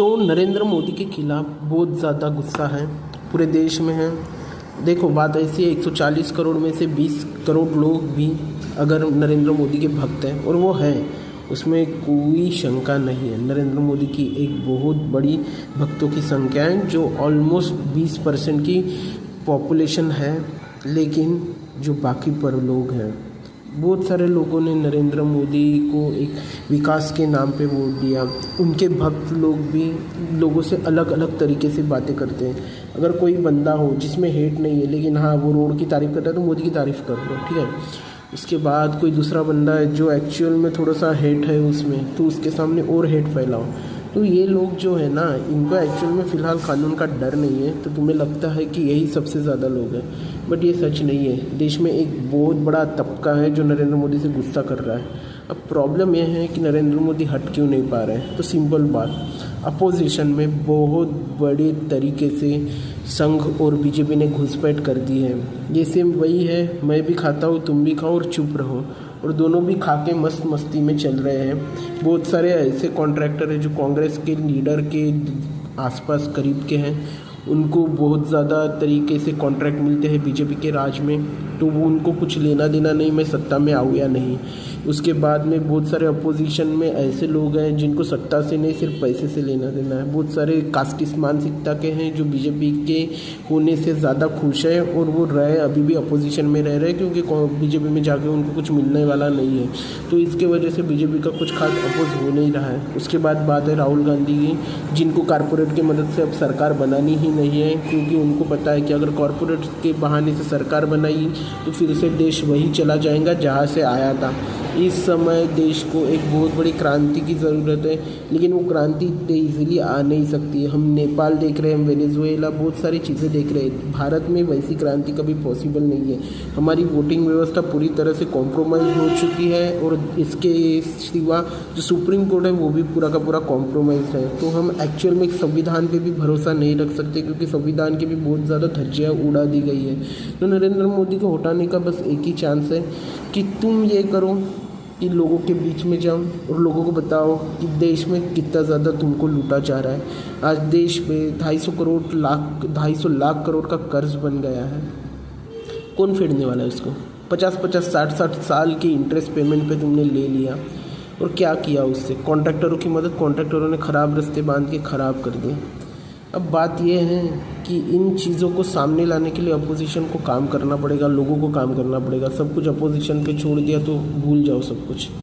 नरेंद्र मोदी के खिलाफ बहुत ज़्यादा गुस्सा है, पूरे देश में है। देखो बात ऐसी है, 140 करोड़ में से 20 करोड़ लोग भी अगर नरेंद्र मोदी के भक्त हैं, और वो हैं, उसमें कोई शंका नहीं है। नरेंद्र मोदी की एक बहुत बड़ी भक्तों की संख्या है, जो ऑलमोस्ट 20% की पॉपुलेशन है। लेकिन जो बाकी पर लोग हैं, बहुत सारे लोगों ने नरेंद्र मोदी को एक विकास के नाम पे वोट दिया। उनके भक्त लोग भी लोगों से अलग अलग तरीके से बातें करते हैं। अगर कोई बंदा हो जिसमें हेट नहीं है, लेकिन हाँ वो रोड की तारीफ़ करता है, तो मोदी की तारीफ़ कर दो, ठीक है। उसके बाद कोई दूसरा बंदा है जो एक्चुअल में थोड़ा सा हेट है उसमें, तो उसके सामने और हेट फैलाओ। तो ये लोग जो है ना, इनको एक्चुअल में फ़िलहाल कानून का डर नहीं है, तो तुम्हें लगता है कि यही सबसे ज़्यादा लोग हैं, बट ये सच नहीं है। देश में एक बहुत बड़ा तबका है जो नरेंद्र मोदी से गुस्सा कर रहा है। अब प्रॉब्लम यह है कि नरेंद्र मोदी हट क्यों नहीं पा रहे हैं। तो सिंपल बात, अपोजिशन में बहुत बड़े तरीके से संघ और बीजेपी ने घुसपैठ कर दी है। ये सेम वही है, मैं भी खाता हूँ तुम भी खाओ और चुप रहो, और दोनों भी खा के मस्त मस्ती में चल रहे हैं। बहुत सारे ऐसे कॉन्ट्रैक्टर हैं जो कांग्रेस के लीडर के आसपास करीब के हैं, उनको बहुत ज़्यादा तरीके से कॉन्ट्रैक्ट मिलते हैं बीजेपी के राज में, तो वो उनको कुछ लेना देना नहीं मैं सत्ता में आऊँ या नहीं। उसके बाद में बहुत सारे अपोजिशन में ऐसे लोग हैं जिनको सत्ता से नहीं सिर्फ पैसे से लेना देना है। बहुत सारे कास्टिस्ट मानसिकता के हैं जो बीजेपी के होने से ज़्यादा खुश है, और वो अभी भी अपोजिशन में रह रहे हैं, क्योंकि बीजेपी में जाके उनको कुछ मिलने वाला नहीं है। तो इसके वजह से बीजेपी का कुछ खास अपोज हो नहीं रहा है। उसके बाद बात है राहुल गांधी की, जिनको कॉरपोरेट की मदद से अब सरकार बनानी ही नहीं है, क्योंकि उनको पता है कि अगर कॉरपोरेट के बहाने से सरकार बनाई तो फिर से देश वही चला जाएगा जहाँ से आया था। इस समय देश को एक बहुत बड़ी क्रांति की ज़रूरत है, लेकिन वो क्रांति इतने ईजिली आ नहीं सकती है। हम नेपाल देख रहे हैं, हम वेनेजुएला, बहुत सारी चीज़ें देख रहे हैं। भारत में वैसी क्रांति कभी पॉसिबल नहीं है। हमारी वोटिंग व्यवस्था पूरी तरह से कॉम्प्रोमाइज़ हो चुकी है, और इसके सिवा जो सुप्रीम कोर्ट है वो भी पूरा का पूरा कॉम्प्रोमाइज़ है। तो हम एक्चुअल में संविधान पे भी भरोसा नहीं रख सकते, क्योंकि संविधान की भी बहुत ज़्यादा धज्जियाँ उड़ा दी गई है। तो नरेंद्र मोदी को हटाने का बस एक ही चांस है कि तुम ये करो कि लोगों के बीच में जाओ और लोगों को बताओ कि देश में कितना ज़्यादा तुमको लूटा जा रहा है। आज देश पे 250 लाख करोड़ का कर्ज बन गया है। कौन फेडने वाला है उसको? 50-50, 60-60 साल की इंटरेस्ट पेमेंट पे तुमने ले लिया, और क्या किया उससे? कॉन्ट्रैक्टरों की मदद, कॉन्ट्रैक्टरों ने ख़राब रास्ते बांध के ख़राब कर दिए। अब बात यह है कि इन चीज़ों को सामने लाने के लिए अपोजिशन को काम करना पड़ेगा, लोगों को काम करना पड़ेगा। सब कुछ अपोजिशन पे छोड़ दिया तो भूल जाओ सब कुछ।